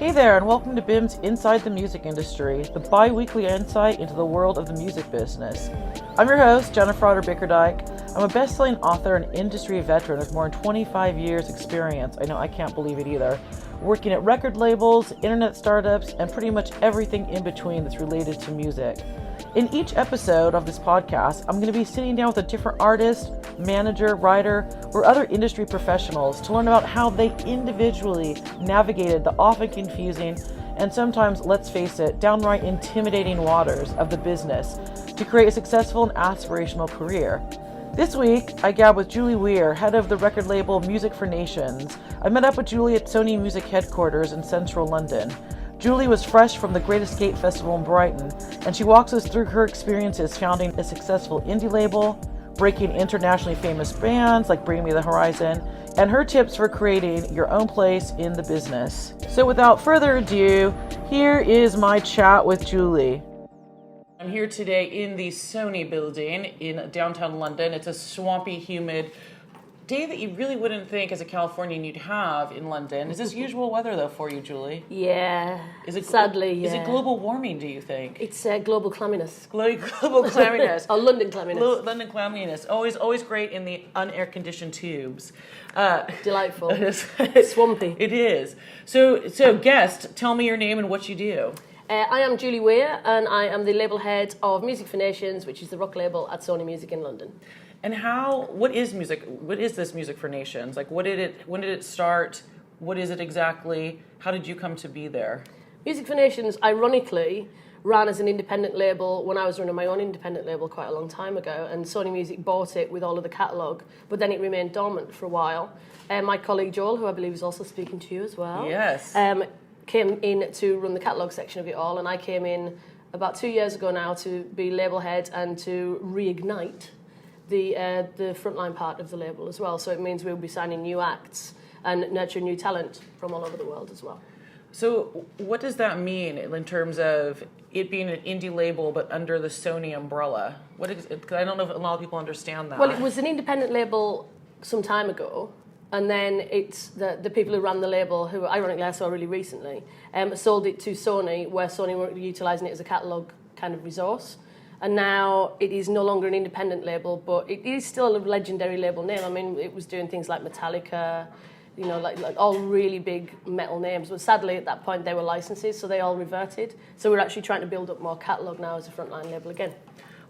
Hey there, and welcome to BIMM's Inside the Music Industry, the bi-weekly insight into the world of the music business. I'm your host, Jennifer Otter Bickerdike. I'm a best-selling author and industry veteran with more than 25 years experience. I know, I can't believe it either. Working at record labels, internet startups, and pretty much everything in between that's related to music. In each episode of this podcast, I'm going to be sitting down with a different artist, manager, writer, or other industry professionals to learn about how they individually navigated the often confusing and sometimes, let's face it, downright intimidating waters of the business to create a successful and aspirational career. This week, I gabbed with Julie Weir, head of the record label Music for Nations. I met up with Julie at Sony Music headquarters in central London. Julie was fresh from the Great Escape Festival in Brighton, and she walks us through her experiences founding a successful indie label, breaking internationally famous bands like Bring Me the Horizon, and her tips for creating your own place in the business. So without further ado, here is my chat with Julie. I'm here today in the Sony building in downtown London. It's a swampy, humid day that you really wouldn't think as a Californian you'd have in London. Is this usual weather though for you, Julie? Yeah. Is it sadly? Yeah. Is it global warming? Do you think it's global clamminess? Global clamminess. Oh, London clamminess. London clamminess. Always great in the unair conditioned tubes. Delightful. Swampy. It is. So guest, tell me your name and what you do. I am Julie Weir, and I am the label head of Music for Nations, which is the rock label at Sony Music in London. And what is music? What is this Music for Nations? Like, when did it start? What is it exactly? How did you come to be there? Music for Nations, ironically, ran as an independent label when I was running my own independent label quite a long time ago, and Sony Music bought it with all of the catalogue, but then it remained dormant for a while. My colleague Joel, who I believe is also speaking to you as well, yes, came in to run the catalogue section of it all, and I came in about 2 years ago now to be label head and to reignite the frontline part of the label as well. So it means we'll be signing new acts and nurturing new talent from all over the world as well. So what does that mean in terms of it being an indie label but under the Sony umbrella? Because I don't know if a lot of people understand that. Well, it was an independent label some time ago, and then it's the people who ran the label, who ironically I saw really recently, sold it to Sony, where Sony were utilising it as a catalogue kind of resource. And now it is no longer an independent label, but it is still a legendary label name. I mean, it was doing things like Metallica, you know, like all really big metal names. But sadly, at that point, they were licenses, so they all reverted. So we're actually trying to build up more catalogue now as a frontline label again.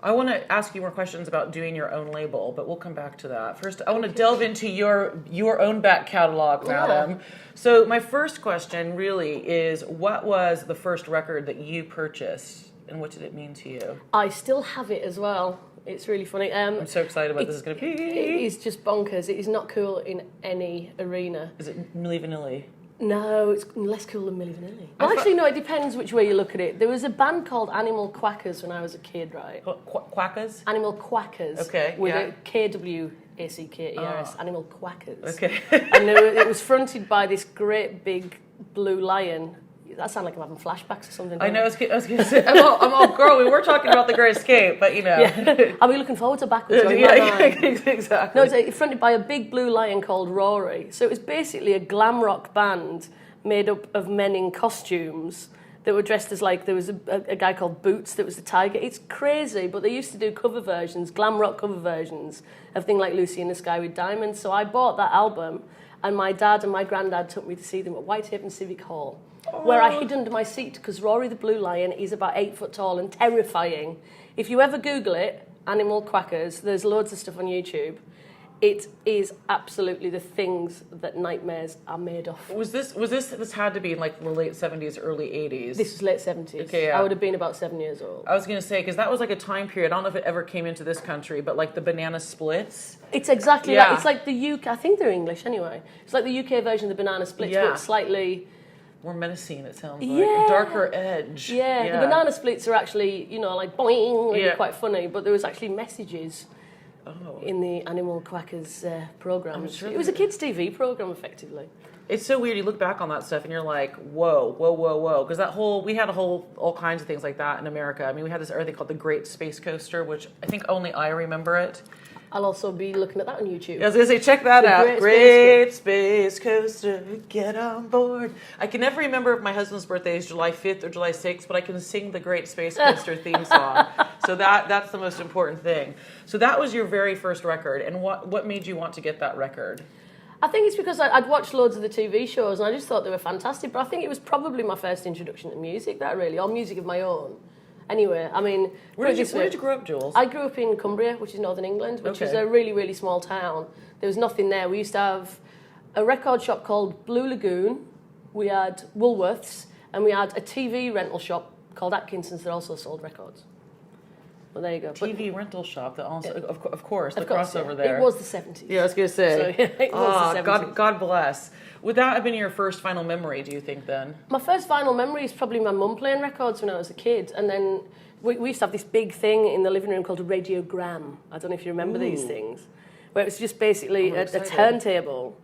I want to ask you more questions about doing your own label, but we'll come back to that. First, I want to delve into your own back catalog, madam. Yeah. So my first question really is, what was the first record that you purchased? And what did it mean to you? I still have it as well. It's really funny. I'm so excited about this is going to be. It is just bonkers. It is not cool in any arena. Is it Milli Vanilli? No, it's less cool than Milli Vanilli. Well, actually, no, it depends which way you look at it. There was a band called Animal Kwackers when I was a kid, right? Kwackers? Animal Kwackers. Okay, with a Kwackers. Animal Kwackers. Okay. And it was fronted by this great big blue lion. That sounds like I'm having flashbacks or something. I know. I was going to say, I'm all girl. We were talking about the Great Escape, but you know. Yeah. Are we looking forward to backwards? Yeah, exactly. No, it's fronted by a big blue lion called Rory. So it was basically a glam rock band made up of men in costumes that were dressed as, like, there was a guy called Boots that was the tiger. It's crazy, but they used to do cover versions, glam rock cover versions of things like Lucy in the Sky with Diamonds. So I bought that album, and my dad and my granddad took me to see them at Whitehaven Civic Hall, where I hid under my seat because Rory the Blue Lion is about 8 foot tall and terrifying. If you ever Google it, Animal Kwackers, there's loads of stuff on YouTube. It is absolutely the things that nightmares are made of. This had to be in like the late 70s, early 80s? This was late 70s. Okay, yeah. I would have been about 7 years old. I was going to say, because that was like a time period, I don't know if it ever came into this country, but like the Banana Splits. It's exactly that. It's like the UK, I think they're English anyway. It's like the UK version of the Banana Splits, but slightly more menacing, it sounds like. Darker edge. Yeah, the Banana Splits are actually, you know, like boing, really quite funny, but there was actually messages in the Animal Kwackers program. It was a kids' TV program, effectively. It's so weird. You look back on that stuff and you're like, whoa. Because we had all kinds of things like that in America. I mean, we had this other thing called the Great Space Coaster, which I think only I remember it. I'll also be looking at that on YouTube. I was going to say, check that out. Great Space Coaster, get on board. I can never remember if my husband's birthday is July 5th or July 6th, but I can sing the Great Space Coaster theme song. So that's the most important thing. So that was your very first record. And what made you want to get that record? I think it's because I'd watched loads of the TV shows and I just thought they were fantastic. But I think it was probably my first introduction to music, or music of my own. Anyway, I mean... Where did you grow up, Jules? I grew up in Cumbria, which is northern England, which is a really, really small town. There was nothing there. We used to have a record shop called Blue Lagoon. We had Woolworths, and we had a TV rental shop called Atkinson's that also sold records. Well, there you go. TV rental shop, that also, of course, the crossover there. It was the 70s. Yeah, I was going to say. So, it was the 70s. God bless. Would that have been your first final memory, do you think, then? My first final memory is probably my mum playing records when I was a kid. And then we used to have this big thing in the living room called a radiogram. I don't know if you remember these things. Where it was just basically a turntable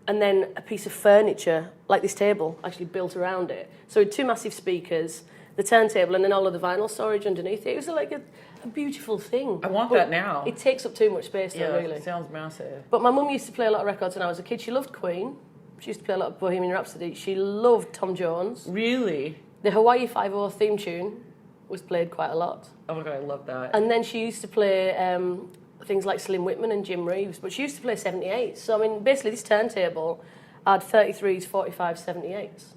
and then a piece of furniture, like this table, actually built around it. So with 2 massive speakers, the turntable, and then all of the vinyl storage underneath it. It was like a beautiful thing. I want that now. It takes up too much space, though, really. It sounds massive. But my mum used to play a lot of records when I was a kid. She loved Queen. She used to play a lot of Bohemian Rhapsody. She loved Tom Jones. Really? The Hawaii Five-0 theme tune was played quite a lot. Oh my God, I love that. And then she used to play things like Slim Whitman and Jim Reeves, but she used to play 78s. So, I mean, basically this turntable had 33s, 45s, 78s.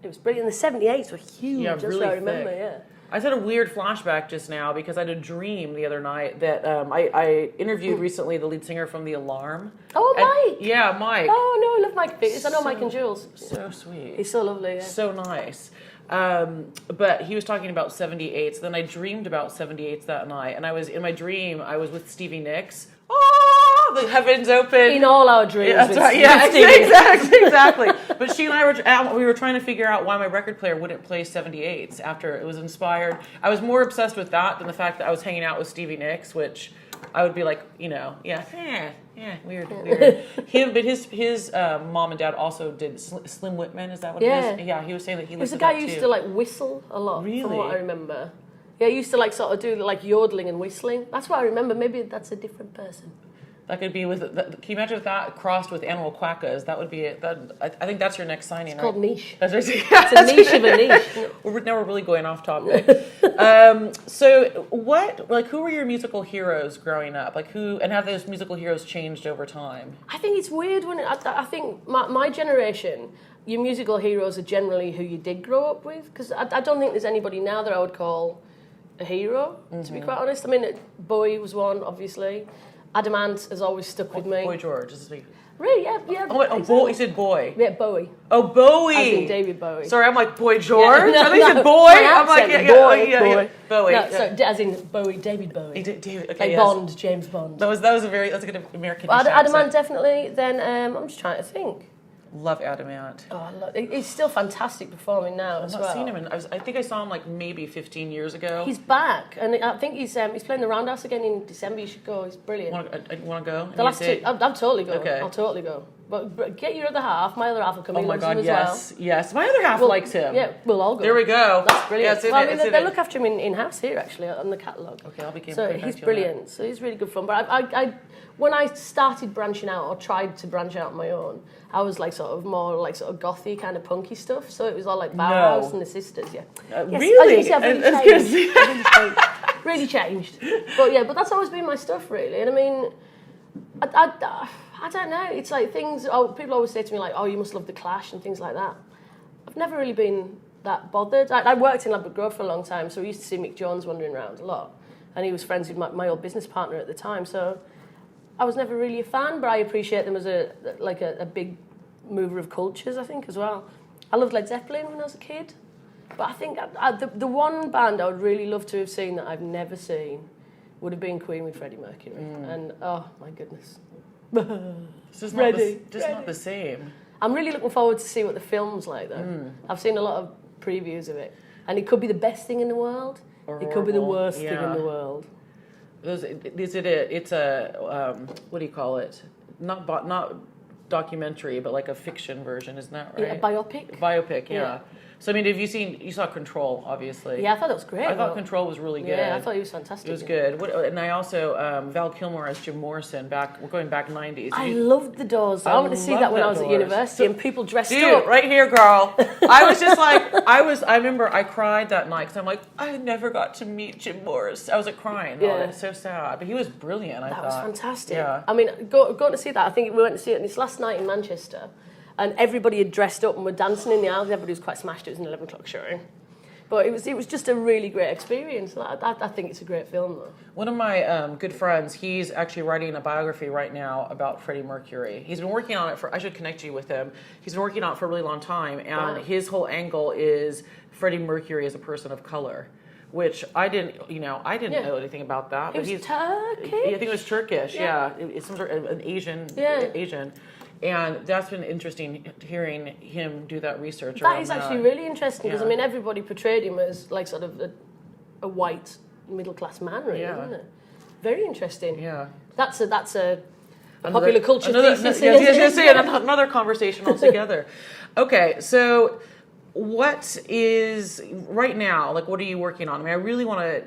It was brilliant. And the 78s were huge. Yeah, That's really what I remember, thick. I had a weird flashback just now because I had a dream the other night that I interviewed recently the lead singer from The Alarm. Oh, Mike! Yeah, Mike. Oh, no, I love Mike Biggers. I know Mike and Jules. So sweet. He's so lovely, yeah. So nice. But he was talking about 78s. Then I dreamed about 78s that night. And in my dream, I was with Stevie Nicks. Oh, the heavens open. In all our dreams. Yeah, exactly. But she and I we were trying to figure out why my record player wouldn't play 78s after it was inspired. I was more obsessed with that than the fact that I was hanging out with Stevie Nicks, which I would be like, weird. But his mom and dad also did Slim Whitman. Is that what it is? Yeah, he was saying that he listened to that too. There's a guy who used to like whistle a lot, really? From what I remember. Yeah, he used to like sort of do like yodeling and whistling. That's what I remember. Maybe that's a different person. That could be can you imagine if that crossed with Animal Kwackers? That would be it. I think that's your next signing. It's called niche. That's right. It's a niche of a niche. Now we're really going off topic. So who were your musical heroes growing up? And have those musical heroes changed over time? I think it's weird I think my generation, your musical heroes are generally who you did grow up with, because I don't think there's anybody now that I would call a hero, to be quite honest. I mean, Bowie was one, obviously. Adam Ant has always stuck with me. Boy George, is he? Really? Yeah. Oh, exactly. Boy, you said boy. Yeah, Bowie. Oh, Bowie. As in David Bowie. Sorry, I'm like, Boy George? Yeah, I think you said boy. I'm like, Boy. Bowie. No, so as in Bowie, David Bowie. David, okay, like yes. Bond, James Bond. That's a good American Adam Ant, definitely. Then I'm just trying to think. Love Adam Ant. Oh, he's still fantastic performing now as well. I've not seen him. I think I saw him like maybe 15 years ago. He's back, and I think he's playing the Roundhouse again in December. You should go. He's brilliant. Want to go? The last two, I'll totally go. Okay. I'll totally go. But get your other half. My other half will come in. Oh my God, as yes. well. Yes, my other half likes him. Yeah, we'll all go. There we go. That's brilliant. Yeah, they look after him in-house here, actually, on the catalogue. Okay, I'll be So he's brilliant. So he's really good fun. But I when I started branching out, or tried to branch out on my own, I was like sort of gothy, kind of punky stuff. So it was all like Bauhaus and the Sisters, yeah. Yes, really? As you say, I've really changed. But that's always been my stuff, really. And I mean, I don't know. It's like things. People always say to me like, "Oh, you must love the Clash" and things like that. I've never really been that bothered. I worked in Ladbroke Grove for a long time, so we used to see Mick Jones wandering around a lot, and he was friends with my old business partner at the time. So I was never really a fan, but I appreciate them as a big mover of cultures, I think, as well. I loved Led Zeppelin when I was a kid, but I think the one band I would really love to have seen that I've never seen would have been Queen with Freddie Mercury, and oh my goodness. It's just not the same. I'm really looking forward to see what the film's like, though. I've seen a lot of previews of it, and it could be the best thing in the world. It could be the worst thing in the world. It's a what do you call it? Not documentary, but like a fiction version, isn't that right? Yeah, a biopic. Biopic, yeah. So, I mean, you saw Control, obviously. Yeah, I thought that was great. I thought Control was really good. Yeah, I thought he was fantastic. It was good. And I also, Val Kilmer as Jim Morrison, we're going back 90s. I loved The Doors. I wanted to see that when I was at university, and people dressed up. Right here, girl. I was just like, I remember I cried that night, because I'm like, I never got to meet Jim Morrison. I was like crying. Yeah. Oh, that's so sad. But he was brilliant, I thought. That was fantastic. Yeah. I mean, going to see that, I think we went to see it this last night in Manchester, and everybody had dressed up and were dancing in the aisles. Everybody was quite smashed. It was an 11 o'clock showing. But it was just a really great experience. I think it's a great film, though. One of my good friends, he's actually writing a biography right now about Freddie Mercury. He's been working on it I should connect you with him. He's been working on it for a really long time, and his whole angle is Freddie Mercury as a person of color, which I didn't know anything about that. But he's Turkish. I think it was Turkish. Yeah, it's some sort of an Asian. And that's been interesting hearing him do that research. That is actually really interesting because I mean everybody portrayed him as like sort of a white middle class man, really, isn't it? Very interesting. Yeah, that's a popular culture thesis. I was going to say another conversation altogether. Okay, so what is right now? Like, what are you working on? I mean, I really want to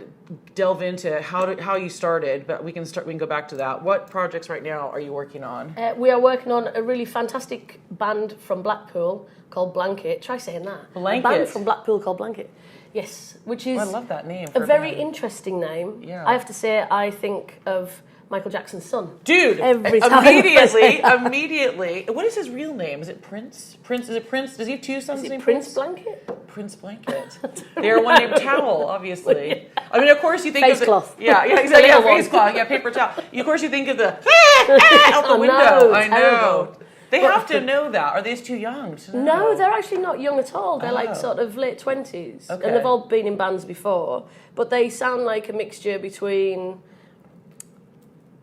delve into how you started, but we can go back to that. What projects right now are you working on? We are working on a really fantastic band from Blackpool called Blanket. Try saying that. Blanket. A band from Blackpool called Blanket. Yes, which is I love that name. A very interesting name. Yeah. I have to say, I think of Michael Jackson's son. Dude, every time. Immediately. What is his real name? Is it Prince? Is it Prince? Does he have two sons named Prince Blanket? Prince Blanket. They're one named Towel, obviously. I mean, of course you think face of cloth. Yeah, exactly. Yeah, face cloth. Yeah, paper towel. Of course you think of the out the window. I know. They have to know that. Are they just too young to know? No, they're actually not young at all. They're like sort of late 20s. Okay. And they've all been in bands before. But they sound like a mixture between,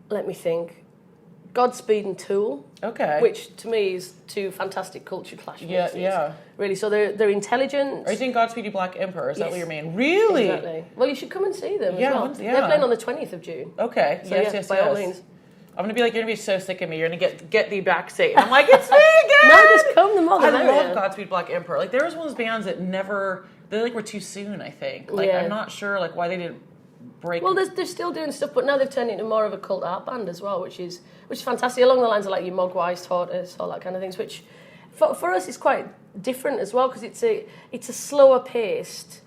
let me think, Godspeed and Tool. Okay. Which to me is two fantastic culture clash pieces. Yeah. Really, so they're intelligent. Are you saying Godspeed You Black Emperor? Is that what you mean? Really? Exactly. Well, you should come and see them as well. Yeah. They're playing on the 20th of June. Okay. So yes, by all means. I'm going to be like, you're going to be so sick of me. You're going to get thee back seat. I'm like, it's me again! No, just come the more the merrier. I love Godspeed Black Emperor. Like, there was one of those bands that they were too soon, I think. Like, I'm not sure, like, why they didn't break. Well, they're still doing stuff, but now they've turned into more of a cult art band as well, which is fantastic. Along the lines of, like, your Mogwai's Tortoise, all that kind of things, which, for us, is quite different as well, because it's a slower-paced,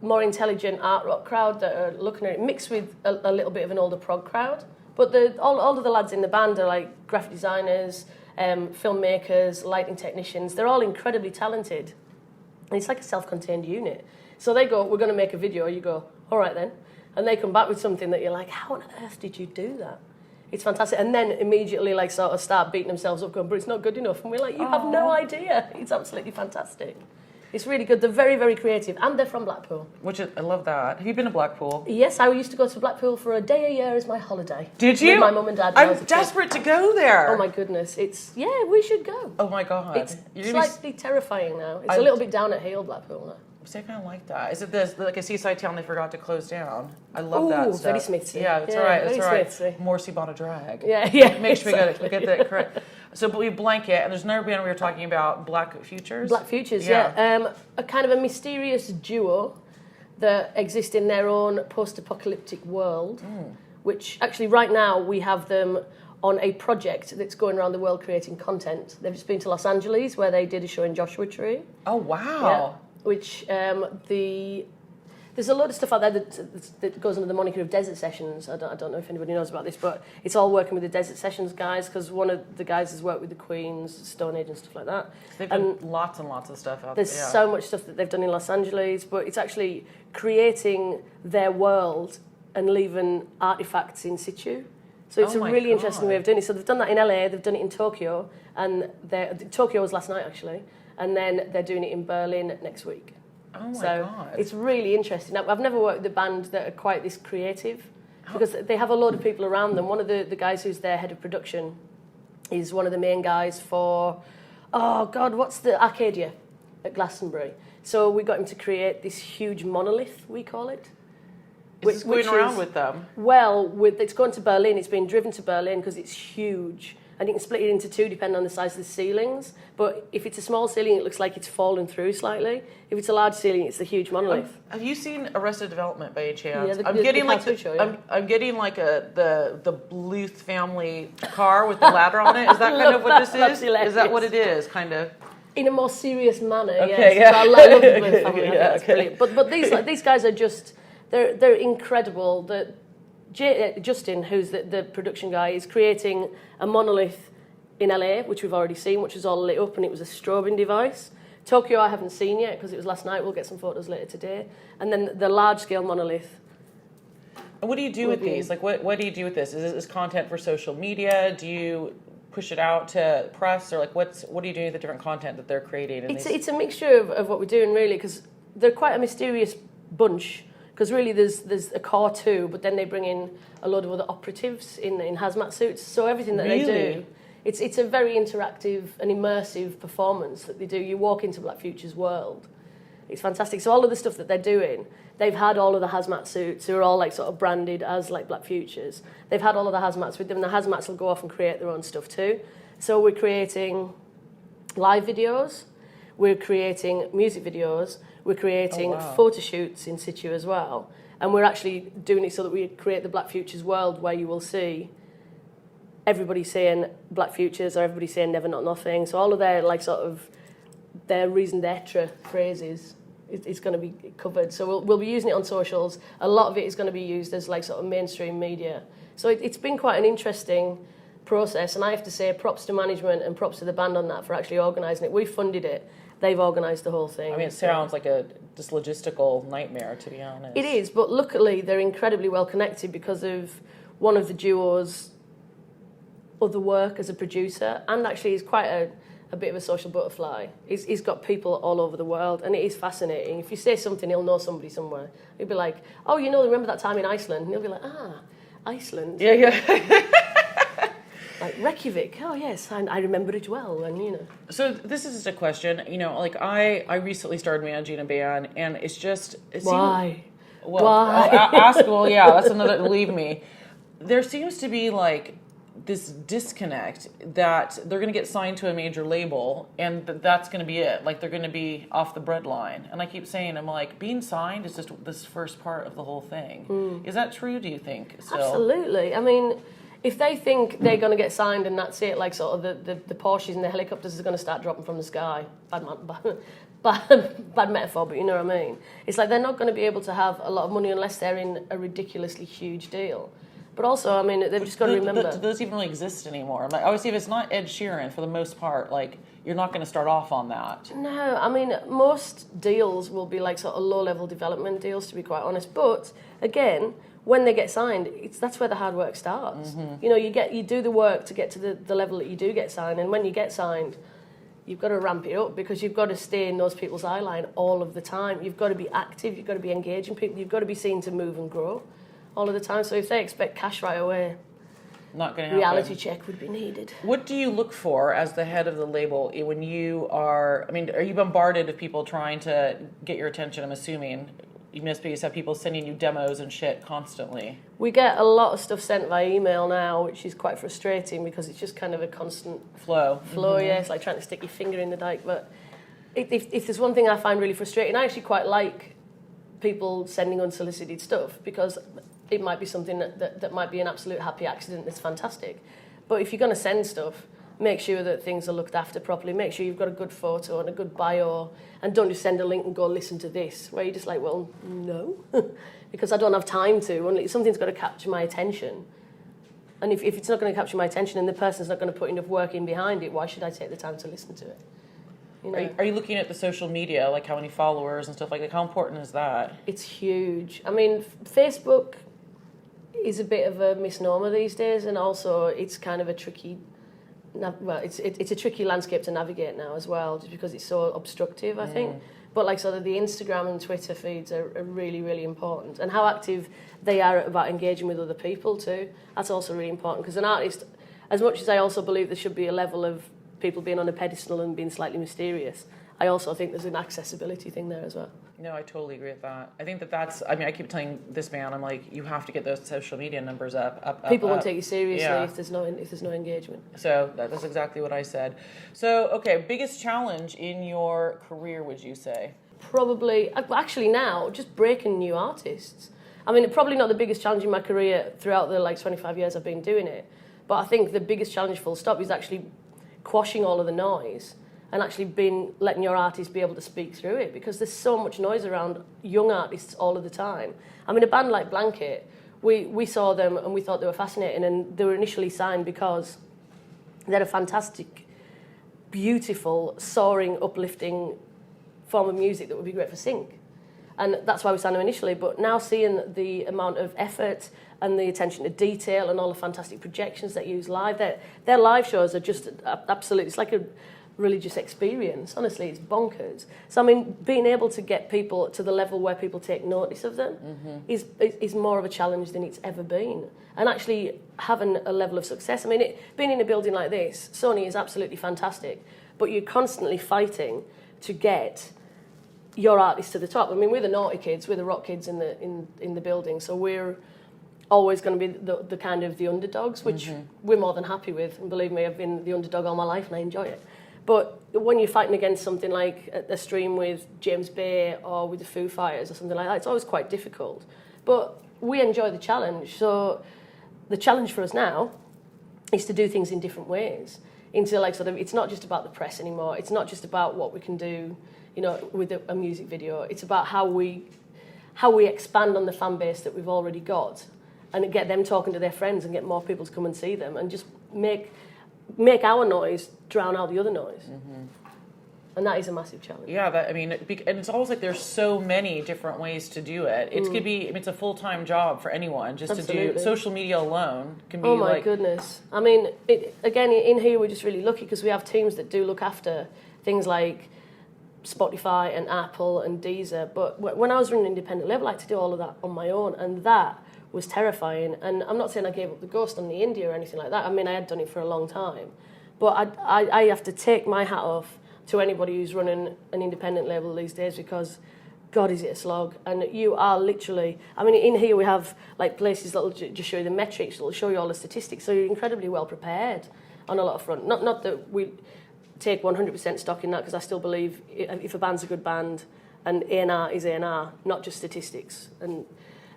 more intelligent art rock crowd that are looking at it, mixed with a little bit of an older prog crowd. But all of the lads in the band are like graphic designers, filmmakers, lighting technicians. They're all incredibly talented. And it's like a self-contained unit. So they go, we're going to make a video. You go, all right then. And they come back with something that you're like, how on earth did you do that? It's fantastic. And then immediately like sort of start beating themselves up going, but it's not good enough. And we're like, you have no idea. It's absolutely fantastic. It's really good. They're very, very creative. And they're from Blackpool. I love that. Have you been to Blackpool? Yes, I used to go to Blackpool for a day a year as my holiday. Did you? With my mum and dad. I'm desperate to go there. Oh my goodness. We should go. Oh my God. It's slightly terrifying now. It's a little bit down at heel, Blackpool now. See, I kind of like that. Is it like a seaside town they forgot to close down? I love that stuff. Very Smithsy. Yeah, that's all right. Very Smithsy. Morsi bought a drag. Yeah. Make sure we get that correct. So we Blanket, and there's another band we were talking about, Black Futures. Black Futures, yeah. A kind of a mysterious duo that exist in their own post-apocalyptic world, which actually right now we have them on a project that's going around the world creating content. They've just been to Los Angeles where they did a show in Joshua Tree. Oh, wow. Yeah, which there's a lot of stuff out there that goes under the moniker of Desert Sessions. I don't know if anybody knows about this, but it's all working with the Desert Sessions guys, because one of the guys has worked with the Queens, Stone Age and stuff like that. They've done lots and lots of stuff out there. There's so much stuff that they've done in Los Angeles, but it's actually creating their world and leaving artifacts in situ. So it's a really interesting way of doing it. So they've done that in LA, they've done it in Tokyo, and Tokyo was last night actually, and then they're doing it in Berlin next week. Oh my God. It's really interesting. I've never worked with a band that are quite this creative, because they have a load of people around them. One of the guys who's their head of production is one of the main guys for, what's the Arcadia at Glastonbury. So we got him to create this huge monolith, we call it. Is this going around with them? Well, it's going to Berlin. It's been driven to Berlin because it's huge. and you can split it into two depending on the size of the ceilings. But if it's a small ceiling, it looks like it's fallen through slightly. If it's a large ceiling, it's the huge monolith. Have you seen Arrested Development by any chance? Yeah, I'm getting like the Bluth family car with the ladder on it. Is that kind of what this is? Is that what it is, kind of? In a more serious manner, okay, yes. Yeah. I love the Bluth family. Yeah, that's brilliant. But these guys are just they're incredible. Justin, who's the production guy, is creating a monolith in LA, which we've already seen, which is all lit up, and it was a strobing device. Tokyo I haven't seen yet because it was last night. We'll get some photos later today. And then the large-scale monolith. And what do you do with these? Like, what do you do with this? Is this content for social media? Do you push it out to press, or like what are you doing with the different content that they're creating? It's a mixture of what we're doing, really, because they're quite a mysterious bunch. Because really, there's a core too, but then they bring in a load of other operatives in hazmat suits. So everything that they do, it's a very interactive and immersive performance that they do. You walk into Black Future's world. It's fantastic. So all of the stuff that they're doing, they've had all of the hazmat suits who are all like sort of branded as like Black Futures. They've had all of the hazmats with them, and the hazmats will go off and create their own stuff too. So we're creating live videos, we're creating music videos, we're creating photo shoots in situ as well. And we're actually doing it so that we create the Black Futures world where you will see everybody saying Black Futures or everybody saying Never Not Nothing. So all of their like sort of their raison d'etre phrases is going to be covered. So we'll be using it on socials. A lot of it is going to be used as like sort of mainstream media. So it's been quite an interesting process. And I have to say props to management and props to the band on that for actually organising it. We funded it. They've organised the whole thing. I mean, it sounds like a just logistical nightmare, to be honest. It is, but luckily they're incredibly well connected because of one of the duo's other work as a producer, and actually he's quite a bit of a social butterfly. He's got people all over the world, and it is fascinating. If you say something, he'll know somebody somewhere. He'll be like, oh, remember that time in Iceland? And he'll be like, Iceland. Yeah. Like Reykjavik, oh yes, I remember it well, and So this is just a question, like I recently started managing a band, and it's just... Why? Yeah, that's another, believe me. There seems to be like this disconnect that they're going to get signed to a major label, and that's going to be it. Like they're going to be off the breadline. And I keep saying, I'm like, being signed is just this first part of the whole thing. Is that true, do you think, still? Absolutely. I mean... If they think they're going to get signed and that's it, like sort of the Porsches and the helicopters are going to start dropping from the sky, bad metaphor, but you know what I mean. It's like they're not going to be able to have a lot of money unless they're in a ridiculously huge deal. But also, I mean, they've just got to remember... Do those even really exist anymore? Like, obviously, if it's not Ed Sheeran, for the most part, like, you're not going to start off on that. No, I mean, most deals will be like sort of low-level development deals, to be quite honest. But, again... When they get signed, that's where the hard work starts. Mm-hmm. You do the work to get to the level that you do get signed, and when you get signed, you've got to ramp it up because you've got to stay in those people's eye line all of the time. You've got to be active, you've got to be engaging people, you've got to be seen to move and grow all of the time. So if they expect cash right away, not going to happen. Reality check would be needed. What do you look for as the head of the label when you are? I mean, are you bombarded with people trying to get your attention? I'm assuming. You must have people sending you demos and shit constantly. We get a lot of stuff sent via email now, which is quite frustrating because it's just kind of a constant flow. Mm-hmm. Yeah, it's like trying to stick your finger in the dike. But if there's one thing I find really frustrating, I actually quite like people sending unsolicited stuff because it might be something that might be an absolute happy accident that's fantastic. But if you're going to send stuff, make sure that things are looked after properly. Make sure you've got a good photo and a good bio, and don't just send a link and go listen to this, where you're just like, well, no, because I don't have time to. Something's got to capture my attention. And if it's not going to capture my attention and the person's not going to put enough work in behind it, why should I take the time to listen to it? Are you looking at the social media, like how many followers and stuff like that? How important is that? It's huge. I mean, Facebook is a bit of a misnomer these days, and also it's kind of a tricky... it's a tricky landscape to navigate now as well, just because it's so obstructive, I think. But like sort of the Instagram and Twitter feeds are really, really important, and how active they are about engaging with other people too. That's also really important because an artist, as much as I also believe there should be a level of people being on a pedestal and being slightly mysterious, I also think there's an accessibility thing there as well. No, I totally agree with that. I think that's, I mean, I keep telling this man, I'm like, you have to get those social media numbers up. People won't take you seriously if there's no engagement. So that's exactly what I said. So, okay, biggest challenge in your career, would you say? Probably, actually now, just breaking new artists. I mean, probably not the biggest challenge in my career throughout the 25 years I've been doing it, but I think the biggest challenge full stop is actually quashing all of the noise and actually letting your artist be able to speak through it, because there's so much noise around young artists all of the time. I mean, a band like Blanket, we saw them and we thought they were fascinating, and they were initially signed because they had a fantastic, beautiful, soaring, uplifting form of music that would be great for sync. And that's why we signed them initially. But now seeing the amount of effort and the attention to detail and all the fantastic projections that use live, their live shows are just absolutely, it's like a religious experience. Honestly, it's bonkers. So, I mean, being able to get people to the level where people take notice of them is more of a challenge than it's ever been. And actually having a level of success. I mean, being in a building like this, Sony is absolutely fantastic, but you're constantly fighting to get your artist to the top. I mean, we're the naughty kids, we're the rock kids in the building, so we're always going to be the kind of the underdogs, which we're more than happy with. And believe me, I've been the underdog all my life and I enjoy it. But when you're fighting against something like a stream with James Bay or with the Foo Fighters or something like that, it's always quite difficult. But we enjoy the challenge. So the challenge for us now is to do things in different ways. Into it's not just about the press anymore. It's not just about what we can do, with a music video. It's about how we expand on the fan base that we've already got, and get them talking to their friends and get more people to come and see them, and just make our noise drown out the other noise. And that is a massive challenge. Yeah, and it's almost like there's so many different ways to do it. It could be, it's a full-time job for anyone just Absolutely. To do social media alone. Can be my goodness. I mean, again, in here we're just really lucky because we have teams that do look after things like Spotify and Apple and Deezer. But when I was running an independent label, I had to do all of that on my own, and that was terrifying. And I'm not saying I gave up the ghost on the indie or anything like that. I mean, I had done it for a long time. But I have to take my hat off to anybody who's running an independent label these days, because God, is it a slog. And you are literally, I mean, in here we have places that will just show you the metrics, that will show you all the statistics, so you're incredibly well prepared on a lot of front. Not that we take 100% stock in that, because I still believe if a band's a good band, and A&R is A&R, not just statistics and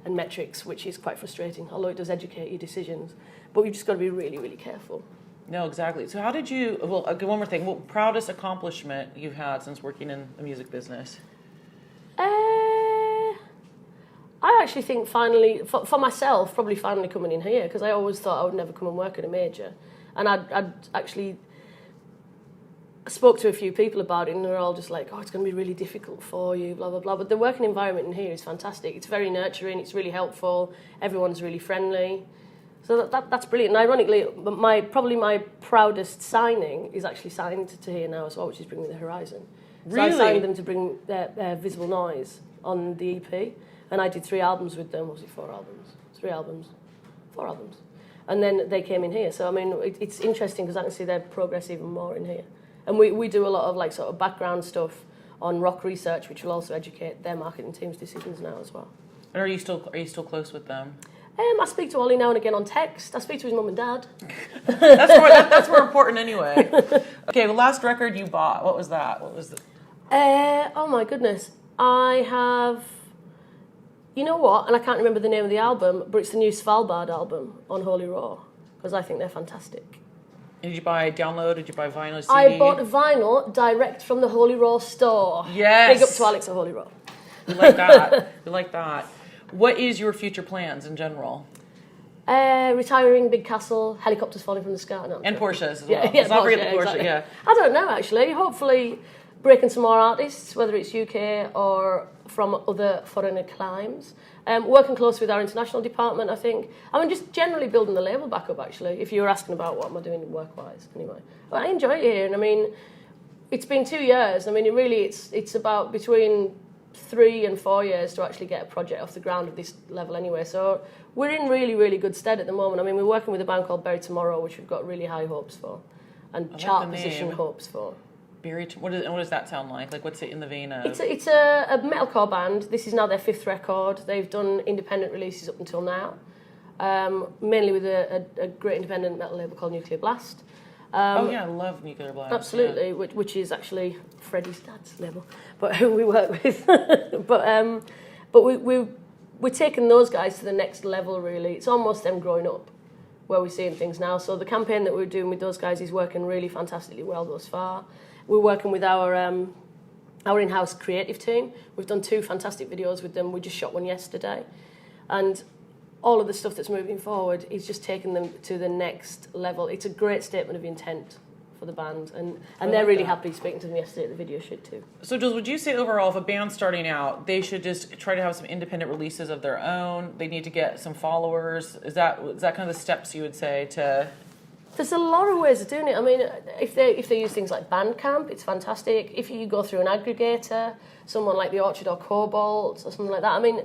metrics, which is quite frustrating, although it does educate your decisions. But we've just got to be really, really careful. No, exactly. So how did you, one more thing, proudest accomplishment you've had since working in the music business? I actually think finally, for myself, probably finally coming in here, because I always thought I would never come and work at a major. And I'd actually spoke to a few people about it, and they're all just like, oh, it's going to be really difficult for you, blah, blah, blah. But the working environment in here is fantastic. It's very nurturing, it's really helpful, everyone's really friendly. So that's brilliant. And ironically, probably my proudest signing is actually signed to here now as well, which is Bring Me the Horizon. Really? So I signed them to bring their Visible Noise on the EP, and I did 3 albums with them. Was it 4 albums? 3 albums? 4 albums. And then they came in here. So, I mean, it's interesting because I can see their progress even more in here. And we do a lot of sort of background stuff on rock research, which will also educate their marketing team's decisions now as well. And are you still close with them? I speak to Ollie now and again on text. I speak to his mum and dad. that's more important anyway. Okay, the last record you bought, what was that? What was the... Oh my goodness. I have... You know what? And I can't remember the name of the album, but it's the new Svalbard album on Holy Raw, because I think they're fantastic. Did you buy download? Did you buy vinyl CD? I bought a vinyl direct from the Holy Raw store. Yes. Big up to Alex at Holy Raw. We like that. We like that. What is your future plans in general? Retiring, big castle, helicopters falling from the sky. No, and Porsches as well. Yeah, Let's not forget the Porsche, exactly. yeah. I don't know, actually. Hopefully breaking some more artists, whether it's UK or from other foreigner climes. Working close with our international department, I think. I mean, just generally building the label back up, actually, if you were asking about what am I doing work-wise, anyway. But I enjoy it here, and I mean, it's been 2 years. I mean, it's about between 3 and 4 years to actually get a project off the ground at this level anyway. So we're in really, really good stead at the moment. I mean, we're working with a band called Bury Tomorrow, which we've got really high hopes for, and chart position hopes for. What does that sound like? Like, what's it in the vein of? It's a metalcore band. This is now their 5th record. They've done independent releases up until now, mainly with a great independent metal label called Nuclear Blast. Oh yeah, I love Nuclear Blast. Absolutely, yeah. Which is actually Freddie's dad's label, but who we work with. but we're taking those guys to the next level. Really, it's almost them growing up, where we're seeing things now. So the campaign that we're doing with those guys is working really fantastically well thus far. We're working with our in-house creative team. We've done 2 fantastic videos with them. We just shot one yesterday, and all of the stuff that's moving forward is just taking them to the next level. It's a great statement of intent for the band, and they're really happy. Speaking to them yesterday at the video shoot too. So Jules, would you say overall, if a band's starting out, they should just try to have some independent releases of their own? They need to get some followers. Is that kind of the steps you would say to? There's a lot of ways of doing it. I mean, if they use things like Bandcamp, it's fantastic. If you go through an aggregator, someone like the Orchard or Cobalt or something like that, I mean,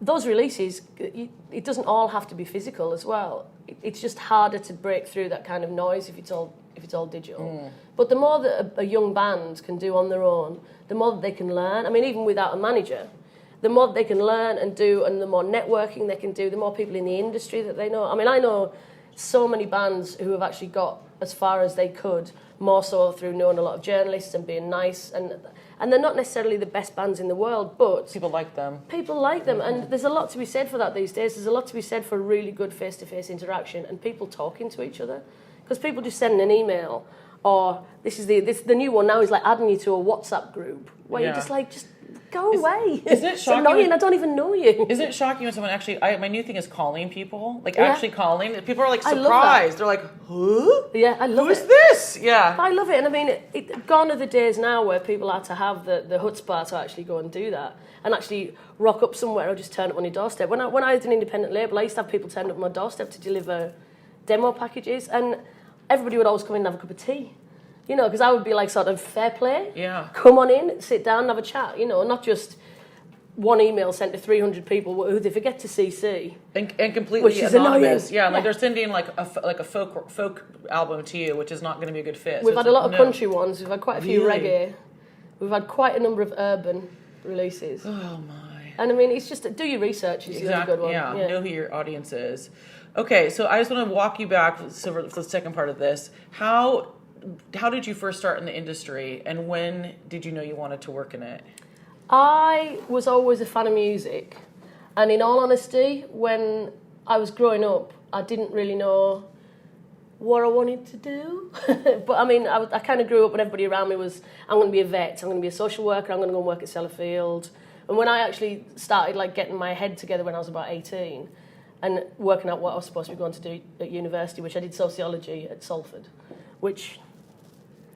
those releases, it doesn't all have to be physical as well. It's just harder to break through that kind of noise if it's all digital. But the more that a young band can do on their own, the more that they can learn. I mean, even without a manager, the more that they can learn and do, and the more networking they can do, the more people in the industry that they know. I mean, I know so many bands who have actually got as far as they could, more so through knowing a lot of journalists and being nice, and they're not necessarily the best bands in the world, but people like them. And there's a lot to be said for that these days. There's a lot to be said for really good face-to-face interaction and people talking to each other, because people just send an email, or the new one now is like adding you to a WhatsApp group where you're just go away. Isn't it shocking? It's annoying. I don't even know you. Isn't it shocking when someone actually? My new thing is calling people, actually calling. People are like I surprised. They're like, huh? Yeah, I love it. Who's this? Yeah, I love it. And I mean, gone are the days now where people had to have the chutzpah to actually go and do that, and actually rock up somewhere or just turn up on your doorstep. When I was an independent label, I used to have people turn up on my doorstep to deliver demo packages, and everybody would always come in and have a cup of tea. You know, because I would be like, sort of, fair play. Yeah. Come on in, sit down, have a chat. You know, not just one email sent to 300 people who they forget to CC. And completely which is anonymous. Annoying. Yeah, like they're sending like a folk album to you, which is not going to be a good fit. We've had a lot of country ones. We've had quite a few reggae. We've had quite a number of urban releases. Oh my! And I mean, it's just do your research. Is a good one. Yeah, know who your audience is. Okay, so I just want to walk you back for the second part of this. How did you first start in the industry, and when did you know you wanted to work in it? I was always a fan of music, and in all honesty, when I was growing up, I didn't really know what I wanted to do. But I mean, I kind of grew up when everybody around me was, I'm going to be a vet, I'm going to be a social worker, I'm going to go and work at Sellafield. And when I actually started like getting my head together when I was about 18 and working out what I was supposed to be going to do at university, which I did sociology at Salford, which...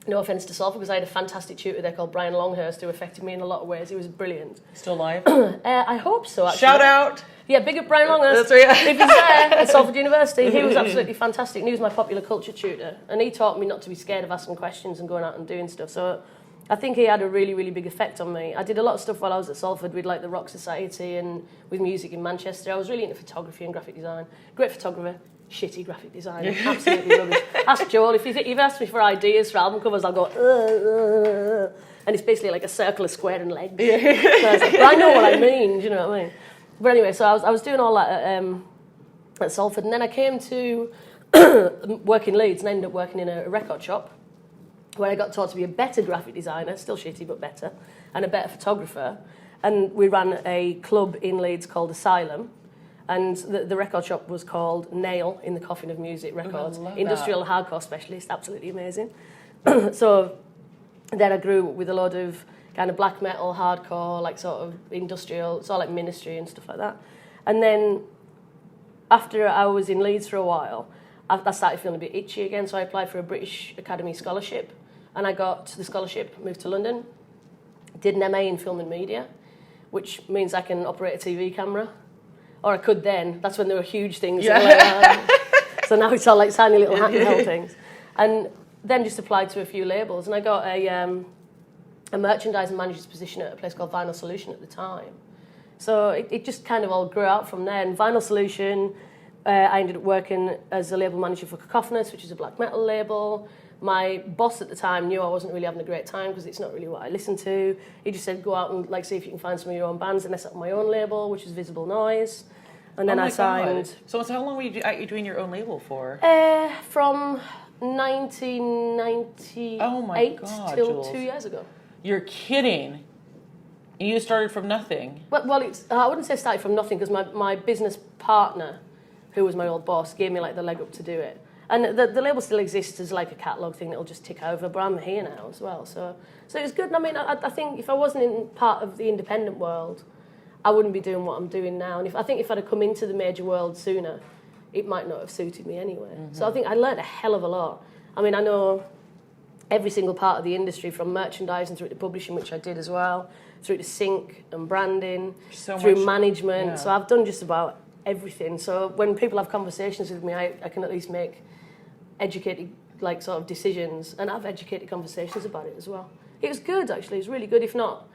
No offence to Salford, because I had a fantastic tutor there called Brian Longhurst who affected me in a lot of ways. He was brilliant. Still alive? I hope so, actually. Shout out! Yeah, big up Brian Longhurst. That's right. If he's there at Salford University, he was absolutely fantastic. And he was my popular culture tutor. And he taught me not to be scared of asking questions and going out and doing stuff. So I think he had a really, really big effect on me. I did a lot of stuff while I was at Salford with like the Rock Society and with music in Manchester. I was really into photography and graphic design. Great photographer. Shitty graphic design, absolutely rubbish. Ask Joel, if you've asked me for ideas for album covers, I'll go, and it's basically like a circle, a square, and legs. So I was like, but I know what I mean, do you know what I mean? But anyway, so I was doing all that at Salford, and then I came to work in Leeds, and I ended up working in a record shop, where I got taught to be a better graphic designer, still shitty, but better, and a better photographer. And we ran a club in Leeds called Asylum, and the record shop was called Nail in the Coffin of Music Records. Industrial hardcore specialist, absolutely amazing. So then I grew with a lot of kind of black metal, hardcore, like sort of industrial, it's all like Ministry and stuff like that. And then after I was in Leeds for a while, I started feeling a bit itchy again, so I applied for a British Academy scholarship, and I got the scholarship, moved to London, did an MA in film and media, which means I can operate a TV camera. Or I could then. That's when there were huge things. Yeah. So now it's all like tiny little handheld things. And then just applied to a few labels. And I got a merchandising manager's position at a place called Vinyl Solution at the time. So it just kind of all grew out from there. And Vinyl Solution, I ended up working as a label manager for Cacophonous, which is a black metal label. My boss at the time knew I wasn't really having a great time because it's not really what I listen to. He just said, go out and like see if you can find some of your own bands. And I set up my own label, which is Visible Noise. And then I signed... So how long were you doing your own label for? From 1998 till Jules. 2 years ago. You're kidding. And you started from nothing. Well, I wouldn't say started from nothing because my business partner, who was my old boss, gave me like the leg up to do it. And the label still exists as like a catalogue thing that'll just tick over, but I'm here now as well. So it was good. I mean, I think if I wasn't in part of the independent world, I wouldn't be doing what I'm doing now. And if I'd have come into the major world sooner, it might not have suited me anyway. Mm-hmm. So I think I learned a hell of a lot. I mean, I know every single part of the industry, from merchandising through to publishing, which I did as well, through to sync and branding, through management. Yeah. So I've done just about everything. So when people have conversations with me, I can at least make educated like sort of decisions, and have educated conversations about it as well. It was good, actually. It was really good, if not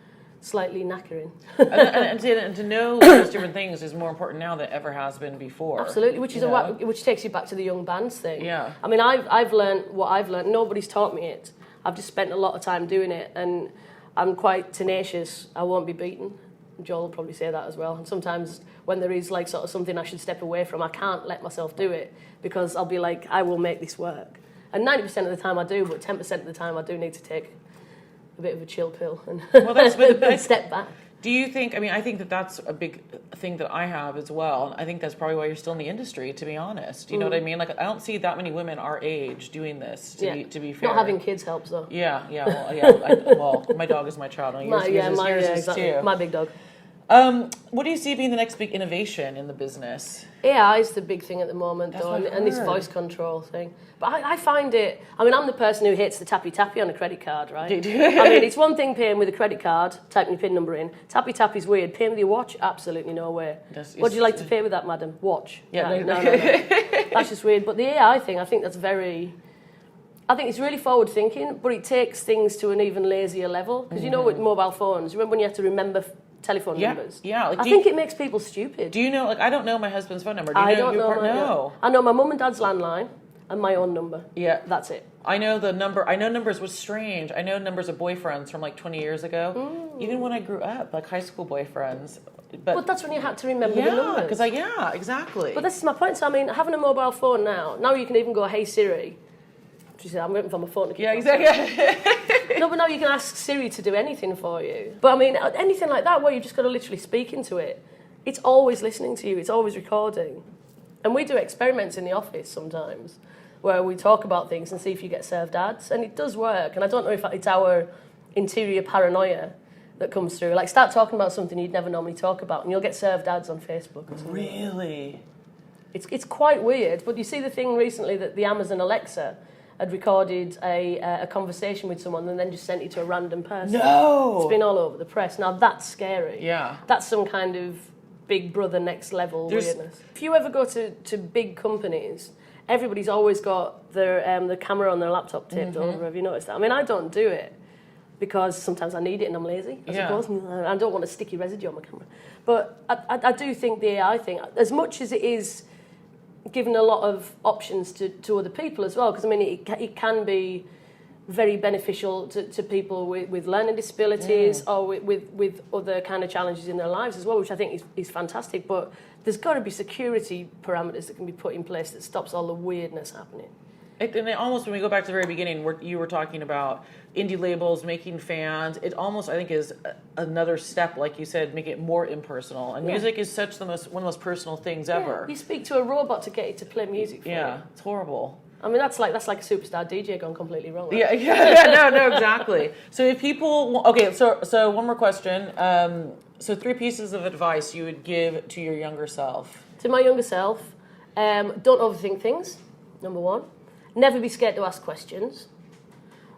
slightly knackering. and to know those different things is more important now than it ever has been before. Absolutely, which takes you back to the young bands thing. Yeah. I mean, I've learned what I've learned. Nobody's taught me it. I've just spent a lot of time doing it, and I'm quite tenacious. I won't be beaten. Joel will probably say that as well. And sometimes when there is like sort of something I should step away from, I can't let myself do it because I'll be like, I will make this work. And 90% of the time I do, but 10% of the time I do need to take a bit of a chill pill and step back. Do you think, I think that's a big thing that I have as well. I think that's probably why you're still in the industry, to be honest. You know what I mean? Like, I don't see that many women our age doing this, to be fair. Not having kids helps, though. Yeah. Well, my dog is my child. And yours is too. My big dog. What do you see being the next big innovation in the business? AI is the big thing at the moment, though, and this voice control thing. But I find it... I mean, I'm the person who hates the tappy-tappy on a credit card, right? I mean, it's one thing paying with a credit card, typing your PIN number in. Tappy-tappy's weird. Paying with your watch? Absolutely no way. Would you like to pay with that, madam? Watch. Yeah, no. That's just weird. But the AI thing, I think that's very... I think it's really forward-thinking, but it takes things to an even lazier level. Because you know, with mobile phones, remember when you have to remember telephone numbers? Yeah. Like, I think it makes people stupid. Do you know, I don't know my husband's phone number. Do you know your partner? No. I know my mum and dad's landline and my own number. Yeah. That's it. I know the number. I know numbers was strange. I know numbers of boyfriends from like 20 years ago. Even when I grew up, like high school boyfriends. But that's when you had to remember the numbers. Yeah, exactly. But this is my point. So, I mean, having a mobile phone now you can even go, hey, Siri. She said, I'm waiting for my phone to keep on. Exactly. No, but now you can ask Siri to do anything for you. But I mean, anything like that where you've just got to literally speak into it, it's always listening to you, it's always recording. And we do experiments in the office sometimes where we talk about things and see if you get served ads. And it does work. And I don't know if it's our interior paranoia that comes through. Like, start talking about something you'd never normally talk about and you'll get served ads on Facebook or something. Really? It's quite weird. But you see the thing recently that the Amazon Alexa had recorded a conversation with someone and then just sent it to a random person. No! It's been all over the press. Now, that's scary. Yeah. That's some kind of Big Brother next level weirdness. If you ever go to big companies, everybody's always got the camera on their laptop taped over. Have you noticed that? I mean, I don't do it because sometimes I need it and I'm lazy, I suppose. I don't want a sticky residue on my camera. But I do think the AI thing, as much as it is giving a lot of options to other people as well, because I mean it can be very beneficial to people with learning disabilities or with other kind of challenges in their lives as well, which I think is fantastic. But there's got to be security parameters that can be put in place that stops all the weirdness happening. And almost when we go back to the very beginning, where you were talking about indie labels making fans, it almost, I think, is another step, like you said, make it more impersonal. And music is one of the most personal things ever. You speak to a robot to get it to play music for you. Yeah, it's horrible. I mean, that's like a superstar DJ gone completely wrong. Right? Yeah, no, exactly. So if people, so one more question. So 3 pieces of advice you would give to your younger self. To my younger self, don't overthink things, number 1. Never be scared to ask questions.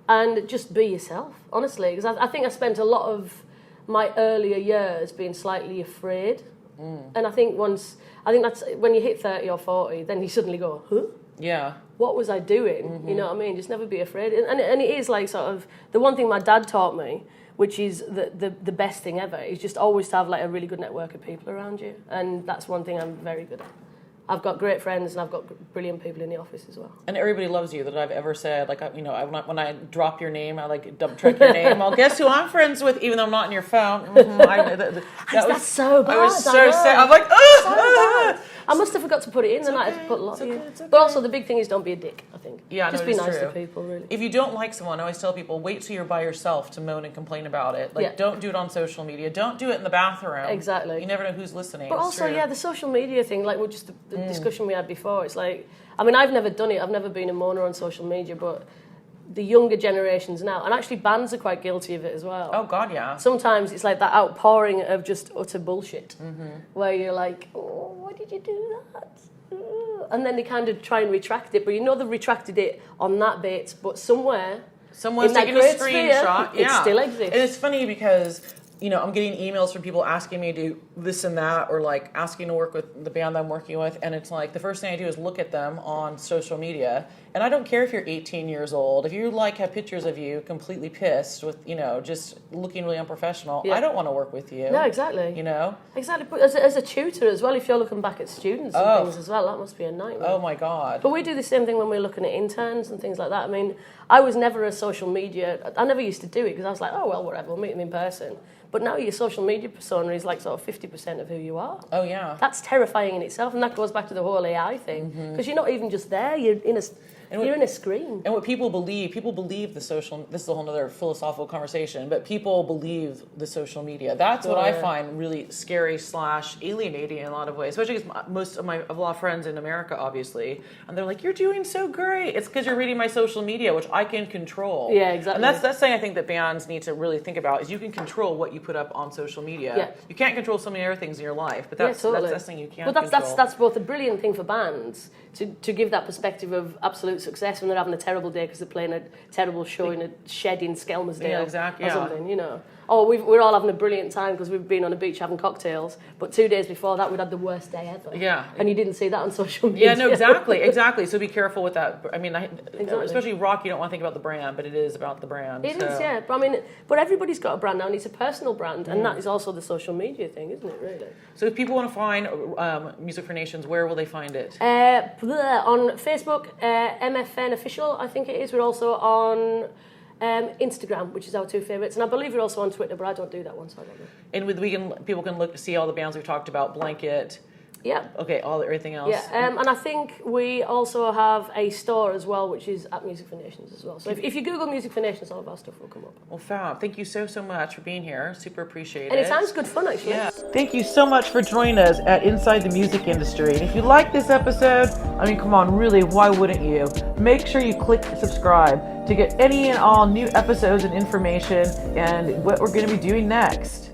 And just be yourself, honestly. Because I think I spent a lot of my earlier years being slightly afraid. And I think that's when you hit 30 or 40, then you suddenly go, huh? Yeah. What was I doing? You know what I mean? Just never be afraid. And it is like sort of the one thing my dad taught me, which is the best thing ever, is just always to have like a really good network of people around you. And that's one thing I'm very good at. I've got great friends and I've got brilliant people in the office as well. And everybody loves you that I've ever said. Like, when I drop your name, I like dump check your name. Well, guess who I'm friends with, even though I'm not in your phone. That's so bad. I was so sad. I'm like, oh, so I must have forgot to put it in, and I had to put a lot in. Okay. But also, the big thing is don't be a dick, I think. Yeah, just be nice to people, really. If you don't like someone, I always tell people, wait till you're by yourself to moan and complain about it. Like, don't do it on social media. Don't do it in the bathroom. Exactly. You never know who's listening. But also, the social media thing, like just the discussion we had before, it's like, I mean, I've never done it. I've never been a moaner on social media, but the younger generations now, and actually bands are quite guilty of it as well. Oh, God, yeah. Sometimes it's like that outpouring of just utter bullshit, where you're like, oh, why did you do that? And then they kind of try and retract it, but they've retracted it on that bit, but someone's taking a screenshot. It still exists. And it's funny because, I'm getting emails from people asking me to do this and that, or like asking to work with the band I'm working with, and it's like the first thing I do is look at them on social media. And I don't care if you're 18 years old. If you have pictures of you completely pissed with, just looking really unprofessional, I don't want to work with you. No, exactly. Exactly. But as a tutor as well, if you're looking back at students and things as well, that must be a nightmare. Oh my God. But we do the same thing when we're looking at interns and things like that. I mean, I was never a social media, I never used to do it because I was like, oh, well, whatever, we'll meet them in person. But now your social media persona is like sort of 50% of who you are. Oh, yeah. That's terrifying in itself, and that goes back to the whole AI thing. Because you're not even just there, you're in a screen. And what people believe the social, this is a whole other philosophical conversation, but people believe the social media. That's what I find really scary / alienating in a lot of ways, especially because I have a lot of friends in America, obviously, and they're like, you're doing so great. It's because you're reading my social media, which I can control. Yeah, exactly. And that's something I think that bands need to really think about, is you can control what you put up on social media. Yeah. You can't control so many other things in your life, but that's something you can control. But that's both a brilliant thing for bands, to give that perspective of absolute success when they're having a terrible day because they're playing a terrible show in a shed in Skelmersdale or something, Or we're all having a brilliant time because we've been on a beach having cocktails, but 2 days before that we'd had the worst day ever. Yeah. And you didn't see that on social media. Yeah, no, exactly. So be careful with that. I mean, especially rock, you don't want to think about the brand, but it is about the brand. It is, yeah. But everybody's got a brand now, and it's a personal brand, and that is also the social media thing, isn't it, really? So if people want to find Music for Nations, where will they find it? On Facebook, MFN Official, I think it is. We're also on Instagram, which is our two favourites, and I believe we're also on Twitter, but I don't do that one, so I don't know. People can look to see all the bands we've talked about, Blanket. Yeah. Okay, everything else. Yeah, and I think we also have a store as well, which is at Music for Nations as well. So if you Google Music for Nations, all of our stuff will come up. Well, fab. Thank you so much for being here. Super appreciate it. Anytime's good fun, actually. Yeah. Thank you so much for joining us at Inside the Music Industry. And if you like this episode, I mean, come on, really, why wouldn't you? Make sure you click subscribe to get any and all new episodes and information and what we're going to be doing next.